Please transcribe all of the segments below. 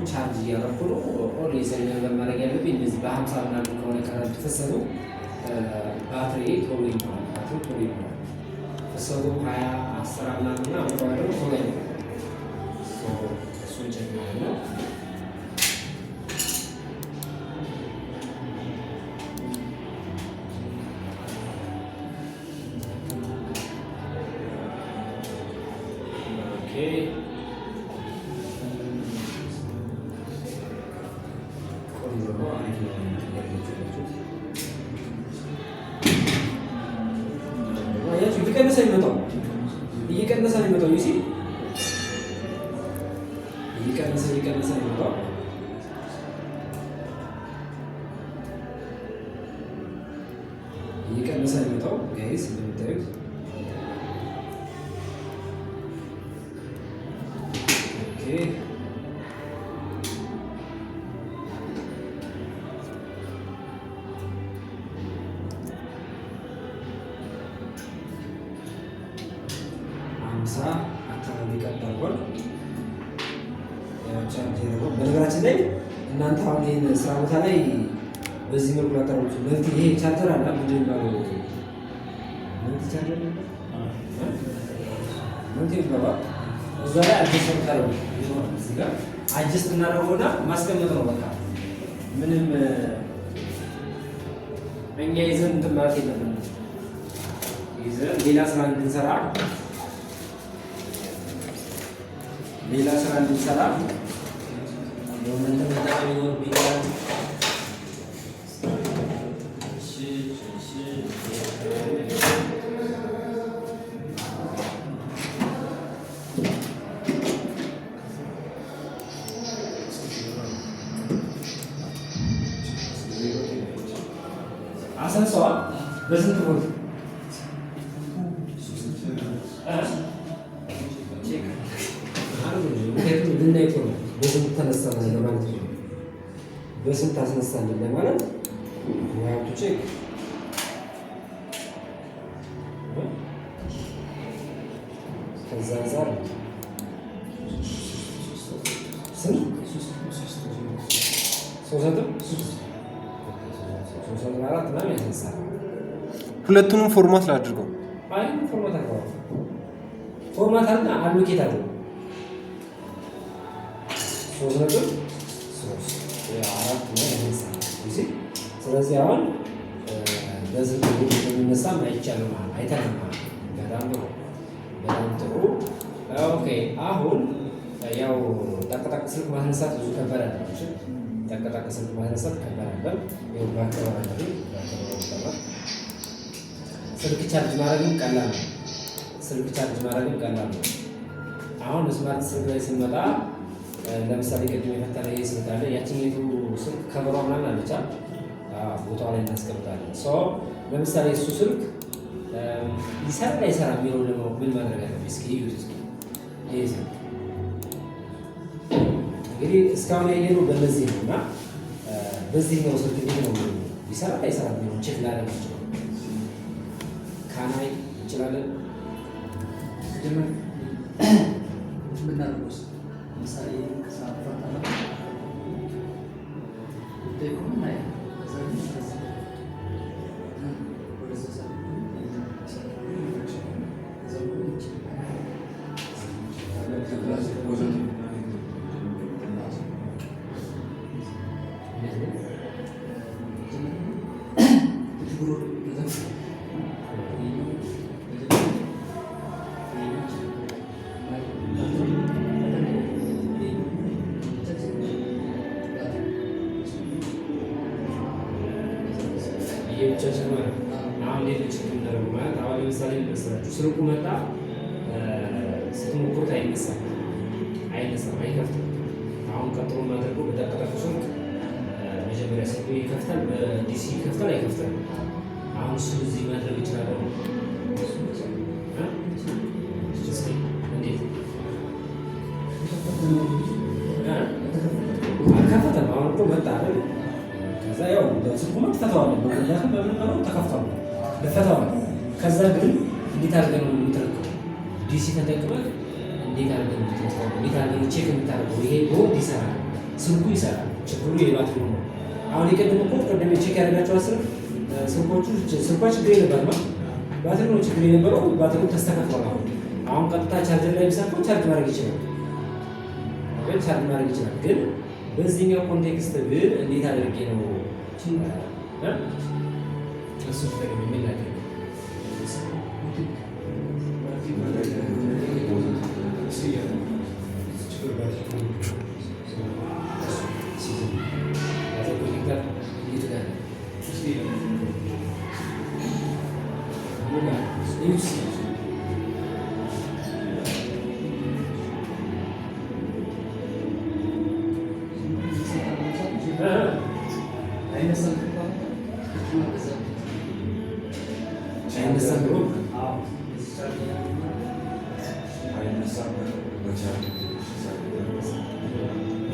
ቻርጅ እያደረኩ ነው። ኦልዌይስ ነገር ማድረግ ያለብኝ እንደዚህ በ50 ምናምን ከሆነ ከረንት ፍሰቱ ባትሪ ቶሎ ይሞላል። ፍሰቱ 20 10 ምናምን ከሆነ ደግሞ ቶሎ ይሞላል። እሱን ቼክ ማለት ነው። እየቀነሰ ነው የሚመጣው። ይሲ እየቀነሰ ነው የሚመጣው። እየቀነሰ ነው የሚመጣው ጋይስ እንደምታዩት። ኦኬ አካባቢ ቀጥታል። በነገራችን ላይ እናንተ አሁን ይሄን ስራ ቦታ ላይ በዚህ መልኩ ላቀርቡት መልቲ ይሄ ቻርጀር አለ ምንድን ነው መልቲ ቻርጀር መልቲ ነው እዛ ላይ አጀስት ታደርጉ ይሆናል። እዚህ ጋር አጀስት እናደርገውና ማስቀመጥ ነው በቃ ምንም እኛ ይዘን እንትን ማለት የለብንም። ይዘን ሌላ ስራ እንድንሰራ ሞመንት መጠቀም ይኖርብኛል። አሰንሰዋል በስንት ቦታ በስንት ተነሳን ለማለት ነው። በስንት አስነሳን ለማለት ያቱ ቼክ ከዛ አንፃር ሁለቱንም ፎርማት ላድርገው። አይ ፎርማት አለ አሎኬት አለ 3.3 4 ነው ያነሳው። ስለዚህ አሁን በዚህ የሚነሳ አይቻልም ማለት አይተናል ማለት በጣም ጥሩ። ኦኬ አሁን ያው ጠቅጠቅ ስልክ ማስነሳት ብዙ ከበረ ነው። ጠቅጠቅ ስልክ ማስነሳት ከበረ ነው። ይሄው ባከራሪ ስልክ ቻርጅ ማድረግም ቀላል ነው። አሁን ስማርት ስልክ ላይ ስንመጣ ለምሳሌ ቅድም የፈተነ ይሄ ስልክ አለ። ያቺኛቱ ስልክ ከበሯ ምናምን አለች ቦታው ላይ እናስቀምጣለን። ለምሳሌ እሱ ስልክ ይሰራ ላይሰራ የሚለው ደግሞ ምን ማድረግ አለብኝ? እስኪ ይሄ ስልክ እንግዲህ እስካሁን ያየነው በእነዚህ ነው እና በዚህኛው ስልክ እንዴት ነው ይሰራ ላይሰራ የሚለው ቼክ ላደርግ ይችላል። ካናይ እንችላለን ምናልባት ለምሳሌ ከሰዓት በኋላ ደግሞ ናይ ስልኩ መጣ ስትሞክሩት አይነሳም፣ አይከፍትም። አሁን ቀጥሎ ማድረጉ በጠቀጠቁ ስልክ መጀመሪያ ስልኩ ይከፍታል፣ በዲሲ ይከፍታል አይከፍታል። አሁን እሱ እዚህ ማድረግ ይችላል። እንዴት አልከፈተም? አሁን እኮ መጣ አይደል? ከዛ ያው ስልኩ ትፈታዋለህ፣ በሁላቱም በምን ነው ተከፍቷል፣ ልፈታዋለህ። ከዛ ግን እንዴት አድርገን ነው የምትረከው? ዲሲ ተጠቅመህ እንዴት አድርገን ነው የምትረከው? እንዴት አድርገን ቼክ የምታደርገው? ይሄ ቦርድ ይሰራል ስልኩ ይሰራል። ችግሩ የባትሪ ነው። አሁን የቀደም እኮ ቀደም ቼክ ያደረጋቸው ስልኳ ችግር የለባትም። ባትሪ ነው ችግር የነበረው። ባትሪው ተስተካክሏል። አሁን ቀጥታ ቻርጀር ላይ ቢሳካው ቻርጅ ማድረግ ይችላል። ግን በዚህኛው ኮንቴክስት ግን እንዴት አድርጌ ነው እሱ ተጠቅሜ የሚላለ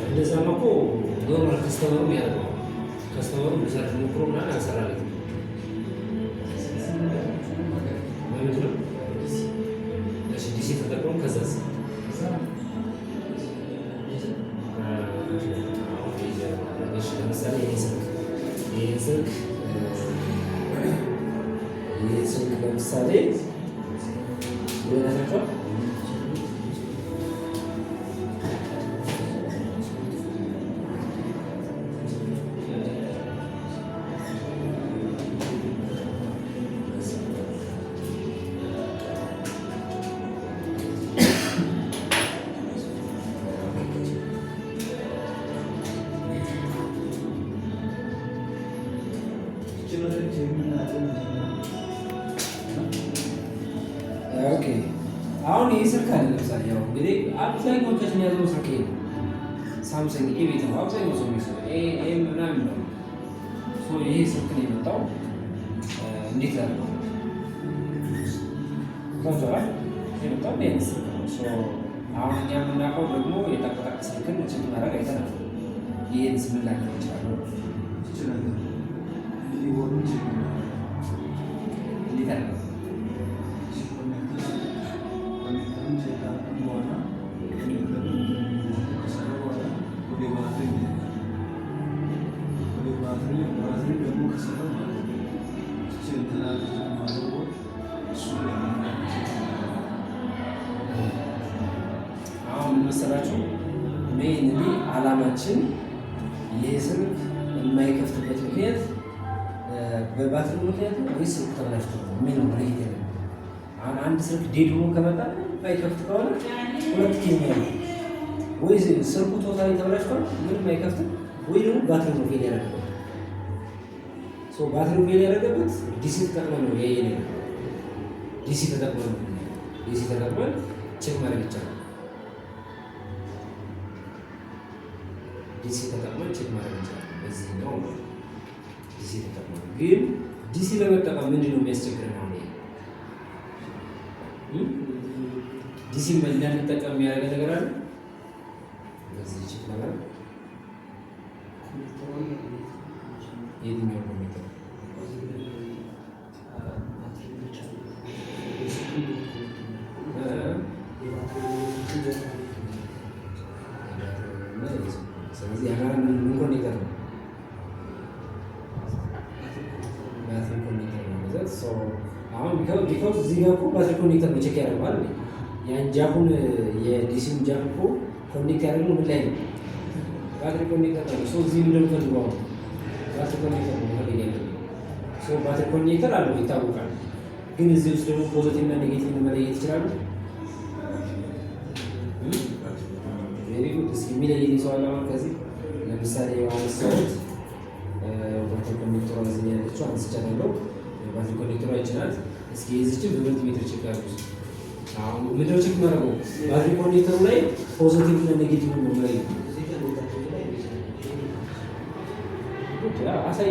እንደዛ ነው እኮ ኖርማል ከስተመሩ ያደርገው ከስተመሩ ብዛት ሞክሮ ምናምን አልሰራለትም ማለት ነው። እሺ ዲሲ ተጠቅሞ ከዛስ ለምሳሌ ይሄ ስልክ ለምሳሌ ይሆናቸዋል አሁን ይህ ስልክ አለ። ለምሳሌ ያው እንግዲህ አብዛኛዎቻችን ያዘው ስልክ ነው ሳምሰንግ ኤ ቤት ነው አብዛኛው ሰው የሚሰው ኤ ምናምን ነው። ይሄ ስልክ ነው የመጣው እንዴት ያለው ኮንትሮል የመጣው ነው ስልክ ነው። አሁን እኛ የምናውቀው ደግሞ የጠቅጠቅ ስልክን ችግር ማድረግ አይተናል። ይህን ስምን ላገር ይችላሉ እንዴት ያለው አሁን መሰላችሁ ሜይንሊ አላማችን ይህ ስልክ የማይከፍትበት ምክንያት በባትሪ ምክንያት ነው ወይስ ስልክ ተበላሽቶ ነው? ምን ነው ለይት ነው? አንድ ስልክ ዴድ ሆኖ ከመጣ ማይከፍት ከሆነ ሁለት ኬኛ ነው ወይ ስልኩ ቶታሊ ተበላሽቷል ምንም አይከፍትም፣ ወይ ደግሞ ባትሪ ነው ፌል ያደረገው። ባትሪ ፌል ያደረገበት ዲሲ ተጠቅመን ነው ያየን ነው። ዲሲ ተጠቅመን ቼክ ማድረግ ይቻላል። ዲሲ ተጠቅመን ቼክ ማድረግ ይቻላል። በዚህ ነው ዲሲ ተጠቅመን። ግን ዲሲ ለመጠቀም ምንድን ነው የሚያስቸግረን? አሁን ዲሲ እንዳንጠቀም የሚያደርገ ነገር አለ። በዚህ ቼክ ነገር የትኛው ኮምፒውተር ስለዚህ ያጋራ ምን ኮኔክተር ነው? ባትሪ ኮኔክተር ነው ማለት ነው። አሁን ቢኮዝ እዚህ ጋር እኮ ባትሪ ኮኔክተር ነው ቼክ ያደርጋል። ያን ጃኩን የዲሲውን ጃክ እኮ ኮኔክት ያደርገው ምን ላይ ነው? ባትሪ ኮኔክተር ነው። እዚህ ምንድን ነው ፈልገው ባትሪ ኮኔክተር ነው ማለት ነው። ባትሪ ኮኔክተር አለው ይታወቃል። ግን እዚህ ውስጥ ደግሞ ፖዚቲቭ እና ኔጌቲቭ መለየት ይችላሉ። እስኪ የሚለየኝ ሰው አለ። አሁን ከዚህ ለምሳሌ አሁን ሰውት ባትሪ ኮኔክተሯ እዚህ ያለችው አንስቻለሁ። ባትሪ ኮኔክተሯ ይችላል። እስኪ እዚህም በሁለት ሜትር ቼክ አድርጉ። አሁን ምንድነው ቼክ ማድረግ ነው? ባትሪ ኮኔክተሩ ላይ ፖዚቲቭ እና ኔጌቲቭ ነው ማለት ነው። አሳይ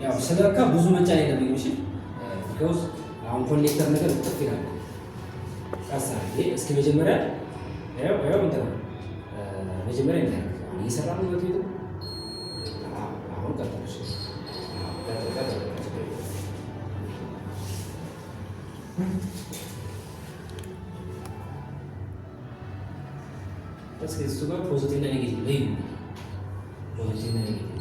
ያው ስለካ ብዙ መጫን የለብኝም። እሺ ቢኮዝ አሁን ኮኔክተር ነገር ጥፍ ይላል። ቀስ አድርጌ እስኪ መጀመሪያ ያው እንትና መጀመሪያ እንትና እየሰራ ነው ማለት ነው። አሁን ቀጥታሽ እስኪ እሱ ጋር ፖዚቲቭ እና ኔጌቲቭ ላይ ፖዚቲቭ እና ኔጌቲቭ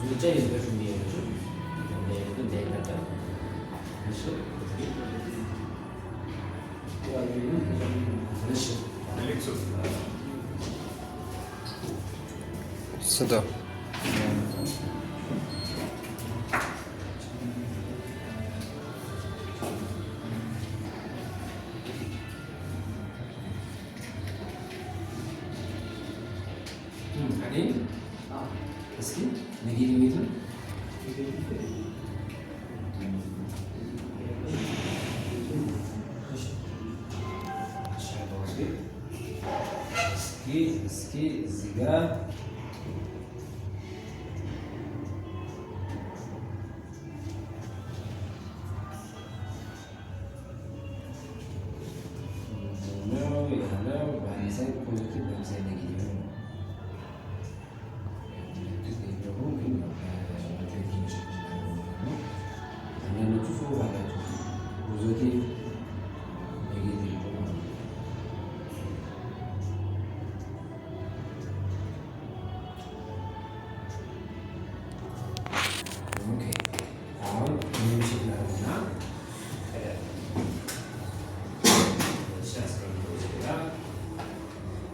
ብቻ ይዝበሹ የሚሄዱ እንዳይመጣ Сюда. እስኪ ኔጌቲቭ ነው እስኪ እዚህ ጋር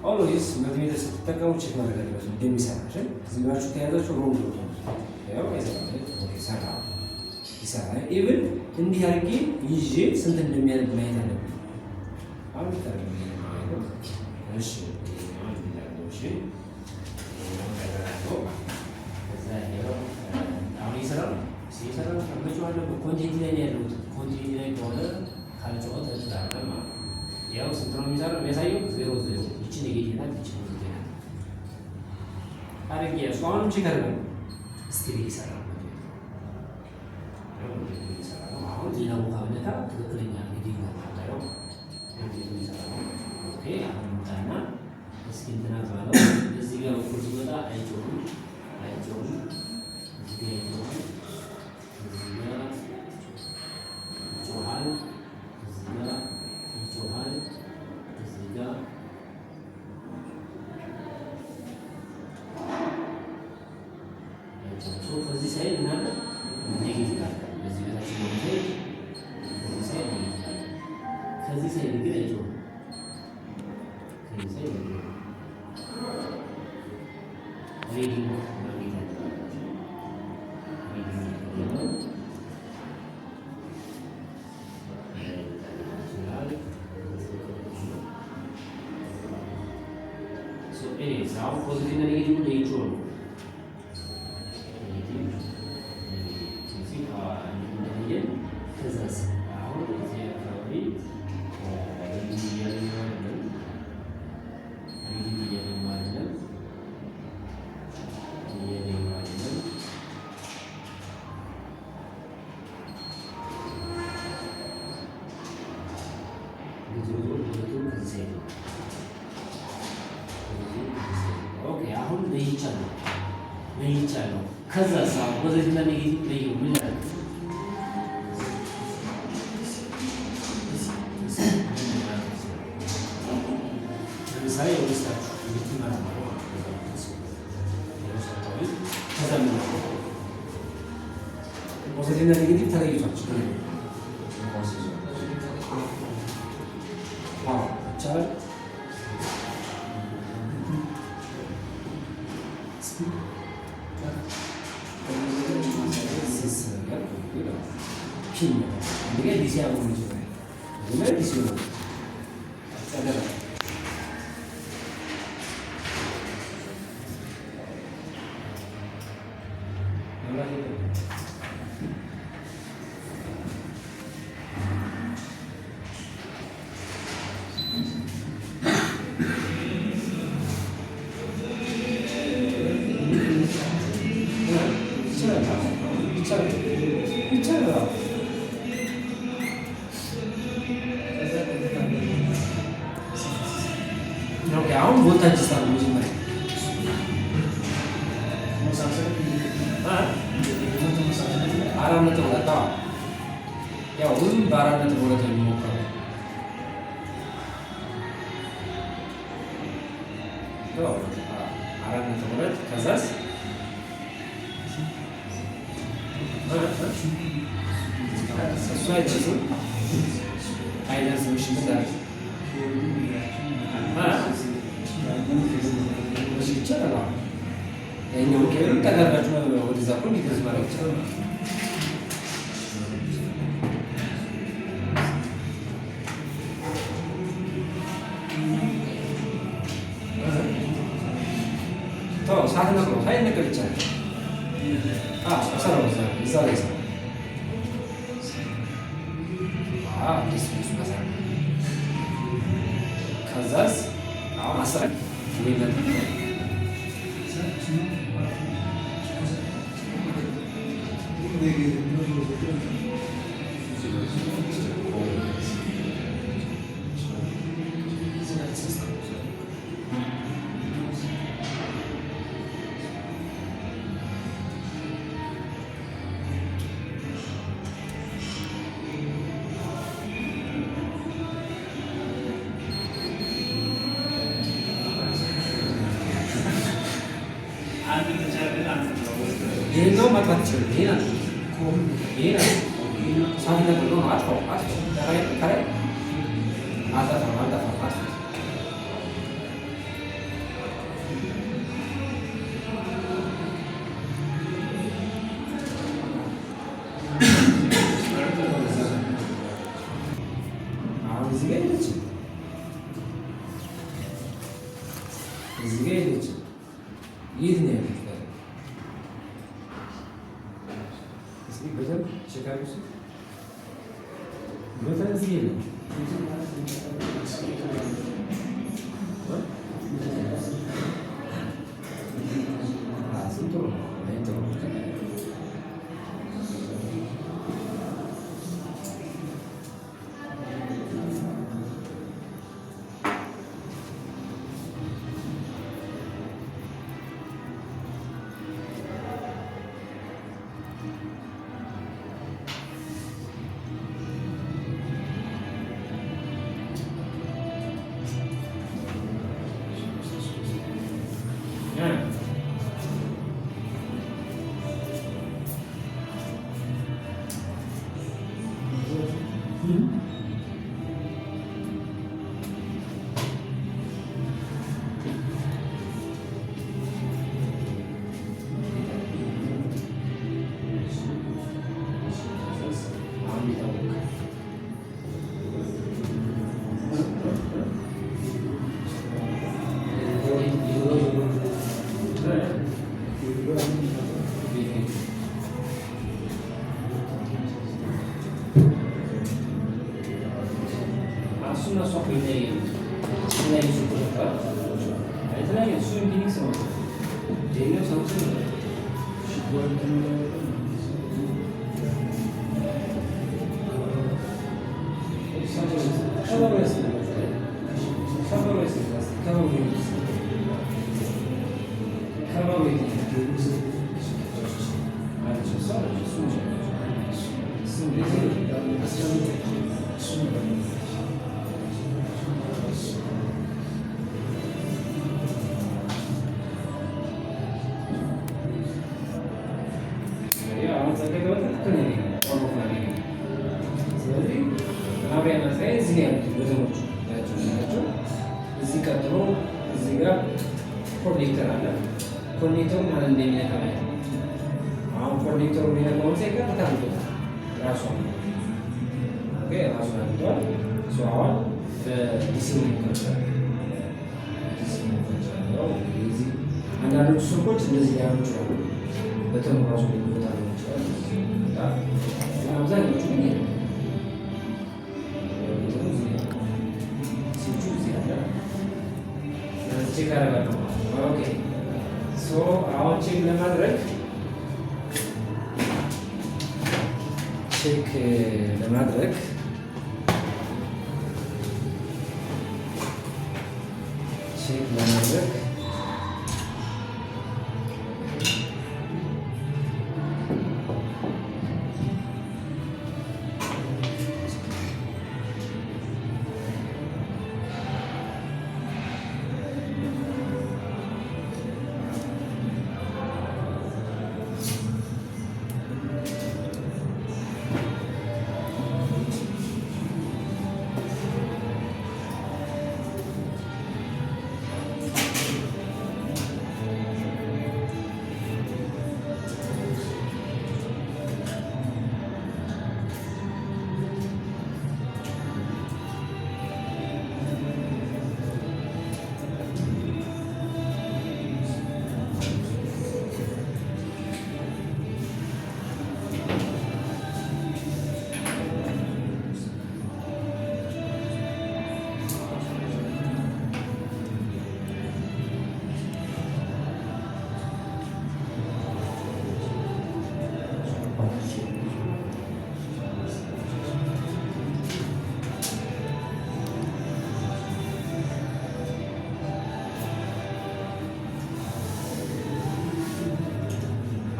ኦልዌይስ መልቲሜትር ስትጠቀሙ ቼክ ማድረግ አለባችሁ እንደሚሰራችሁ። ዝም ብላችሁ ከያዛችሁ ሮንግ ነው ያው ይሰራል። ኢቭን እንዲህ አድርጌ ይዤ ስንት እንደሚያደርግ ማየት አለብኝ። አሁን ኮንቲኒቲ ላይ ያለሁት ኮንቲኒቲ ላይ ከሆነ ካልጨወት ተዳረማ ያው ስንት ነው የሚሰራው? የሚያሳየው 0 ይቺ ኔጌቲቭ ናት፣ ይቺ ፖዚቲቭ ናት። አረግ ያሱ አሁንም ቼክ አድርገን ስቲል ይሰራል ነው። አሁን ሌላ ቦታ ብነካ ትክክለኛ ኔጌቲቭ ናት ታየው ኔጌቲቭ ይሰራል። ኦኬ አሁን ታና እስኪ እንትና ባለው እዚህ ጋር በኩል ሲወጣ አይጮህም እዚህ ጋር ይጮሃል ከዚህ ሳይድ ምናለ ኔጌቲቭ አለ። በዚህ በታች ነው ሳይድ ከዚህ ሳይድ ኔጌቲቭ አለ። ከዚህ ሳይድ ግን አይጮህም። ከዚህ ሳይድ ሪዲንግ አሁን ፖዚቲቭ እና ኔጌቲቭ ለይቶ ነው አሁን ለይቻለሁ። ከዛ ሰው ፖዚቲቭ እና ኔጌቲቭ ለየው ምን ያደርግ ለምሳሌ ወስታችሁ እንድትመረምሩ ፖዚቲቭ እና ኔጌቲቭ ተለይቷችሁ ይቻላል። አሁን አሁን ቮልታጅ ስታር መጀመሪያ አራት ነጥብ ሁለት ያው ሁሉም በአራት ነጥብ ሁለት የሚሞክረው አራት ነጥብ ሁለት ከዛስ እሱ አይችልም አይደርስም። እሺ ምንድን ይቻላል ያኛው ኬብል ተጋራችሁ ወደዛ እኮ እንዲገዝ ማለት ይቻላል። ሳትነቅለው ሳይነቀል ይቻላል። ሰራው እዛ ላይ ሰራ ከዛስ አሁን አስራ ይሄኛው ማጥፋት ይችላል። ይሄ ሳትነቅል ነው አጥፋው ከላይ አጠፋ አሁን እዚህ ጋር የለችም። የት ነው ያለች? በተዚህ የለም እዚህ ቀጥሎ እዚህ ጋር ኮኔክተር አለ። ኮኔክተሩ ማለት እንደሚነካ ነው። አሁን ኮኔክተሩ የሚነካው ሳይቀር ታንቶታል ራሱ ኦኬ፣ ራሱ ታንቷል። አሁን በዲሲ ይከፈታል። እዚህ አንዳንዶቹ ስልኮች እንደዚህ ሊያሉ ይችላሉ። በተኑ ራሱ ሊመታ ነው ይችላል። አብዛኞቹ ግን ቼክ አደርጋለሁ። ኦኬ ሶ አሁን ቼክ ለማድረግ ቼክ ለማድረግ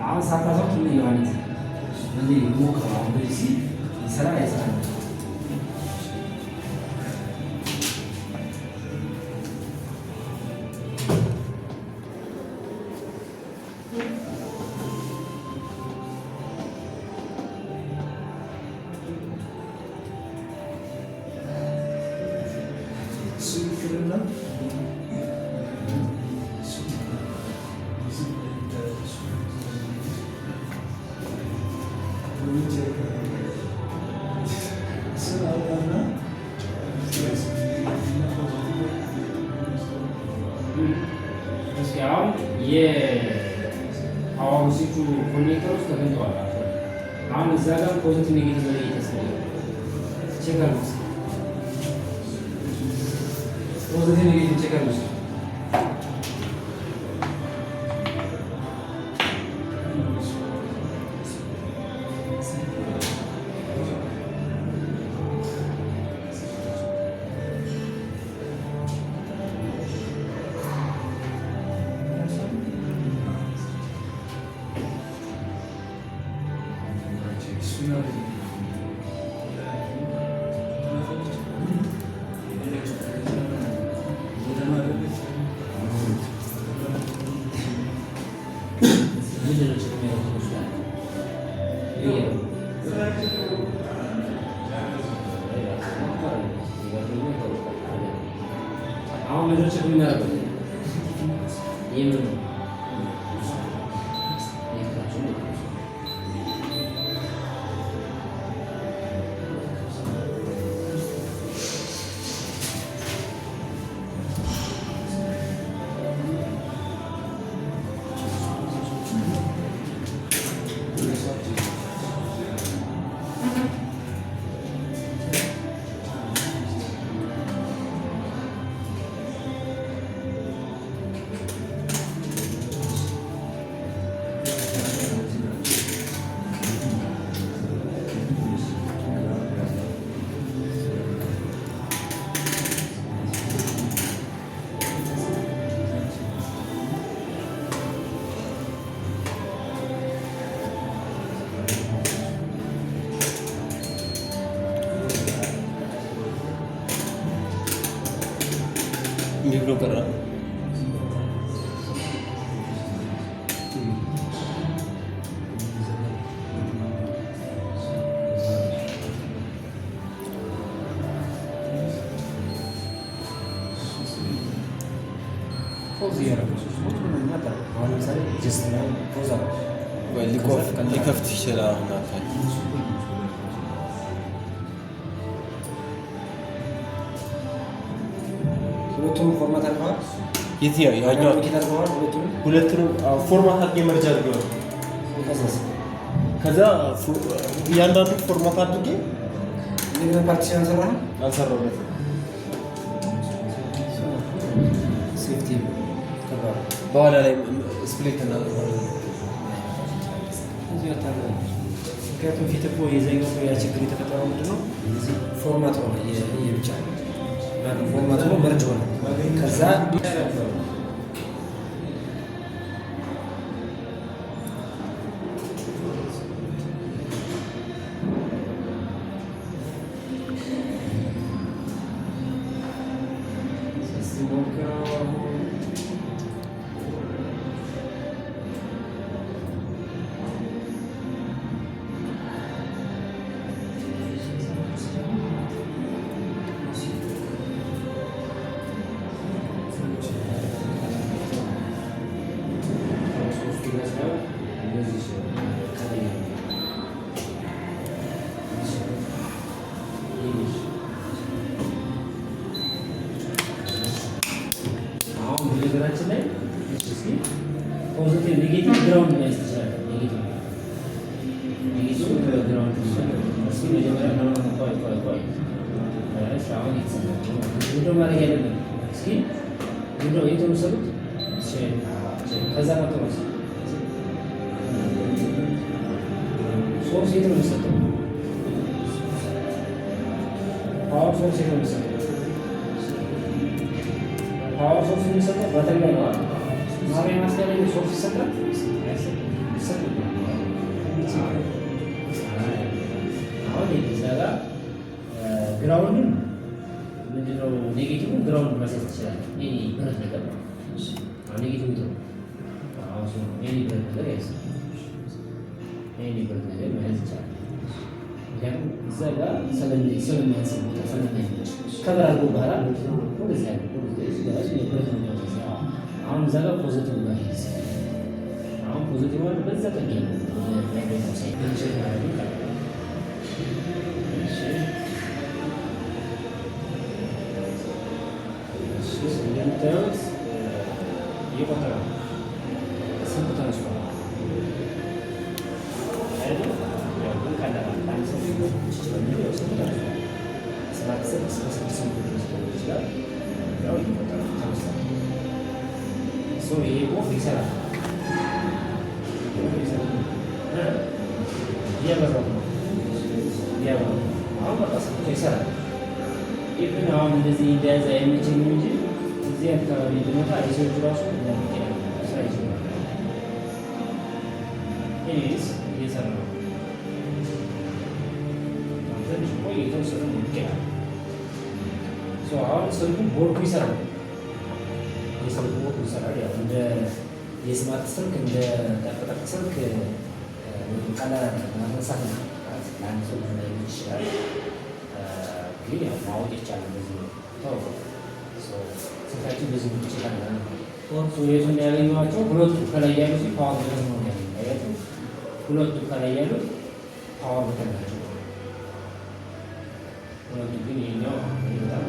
አሁን ሳታዛው ምን ይሆናል? ምን ይሞክራል? አሁን በዚህ ይሰራ አይሰራም? አሁን የፓወርሲቱ ኮኔክተሮች ተገኝተዋል። አሁን እዛ ጋር ፖዚቲቭ ኔጌቲቭ ላይ እየተሰለ ቼክ አድርጉ። ፖዚቲቭ ኔጌቲቭ ቼክ አድርጉ። አሁን ምንድነው ቼክ የምናደርገው? ይሄን ነው እንዴት ነው ቀረ? ፖዝ ያደረገው ሁሉንም ነገር አሁን ለምሳሌ ጀስት ላይ ፖዝ አለ ወይ ሊከፍት ይችላል። አሁን ሁለቱም ፎርማት አድርገዋል። የትኛው ያኛው ሁለቱንም ፎርማት አድርጌ መርጃ አድርገው ከዛ እያንዳንዱ ፎርማት አድርጌ እንደገና ፓርቲሽን ሰራህ አልሰራሁለትም። ሴፍቲ በኋላ ላይ ስፕሊት እና ምክንያቱም ፊት እኮ የዛኛው ያ ችግር የተፈጠረው ምንድን ነው? ፎርማት ሆነ የብቻ ፎርማት ነው መርጅ ሆነ። ከዛ ነገራችን ላይ ፖዚቲቭ ኔጌቲቭ ግራውንድ ላይ ይችላል። ኔጌቲቭ ግራውንድ ይችላል። እሱ መጀመሪያ ነው ቆይ አሁን ይተሰማው ማድረግ ያለብን እስኪ የተወሰዱት ከዛ ቀጥሎ ሶርስ የት ነው የሚሰጠው? ፓወር ሶርስ የት ነው የሚሰጠው? ፓወር ሶርስ የሚሰጠው ባትሪ ላይ ነው። ማሪያ ማስገሪያ ላይ ሶርስ ይሰጣል። አሁን እዛ ጋር ግራውንድን ምንድነው ኔጌቲቭን ግራውንድ ማሳየት ይችላል። ይሄ ብረት ነገር ነው። አሁን ኔጌቲቭ ነው። አሁን ይሄ ብረት ነገር ያስ ይሄ ብረት ነገር ማለት ይችላል። ምክንያቱም እዛ ጋር ስለሚያንስ ከበራርጎ በኋላ ወደዚያ አሁን እዛ ጋር ፖዚቲቭ ነው። አሁን ፖዚቲቭ ማለት በዛ ጠቅ ነው። እንደምታዩት እየቆጠረ ነው። ስንት ተነስቷል? ይሄ ቦምብ ይሰራል። እያበራው ነው። አሁን በቃ ይሰራል። ኢቭን አሁን እንደዚህ እንደያዘ አይመቸኝም እንጂ እዚህ አካባቢ ብመጣ የሰዎቹ ራሱ ስራ ይችላል። ይህስ እየሰራ ነው። ትንሽ ቆይ የተወሰነ ይቀራል። አሁን ስልኩ ቦርዱ ይሰራል። የስልኩ ቦርዱ ይሰራል። ያው እንደ የስማርት ስልክ እንደ ጠቅጠቅ ስልክ ቀላል ማንሳት ነው። ለአንድ ሰው ላይ ይችላል፣ ግን ያው ማወቅ ይቻላል። በዚህ ነው ስልካችን በዚህ ነው ይችላል። የቱን ያገኘኋቸው ሁለቱ ከላይ ያሉት ፓወር በተን ነው ያገኘኋቸው። ሁለቱ ከላይ ያሉት ፓወር በተን ናቸው። ሁለቱ ግን ይሄኛው በጣም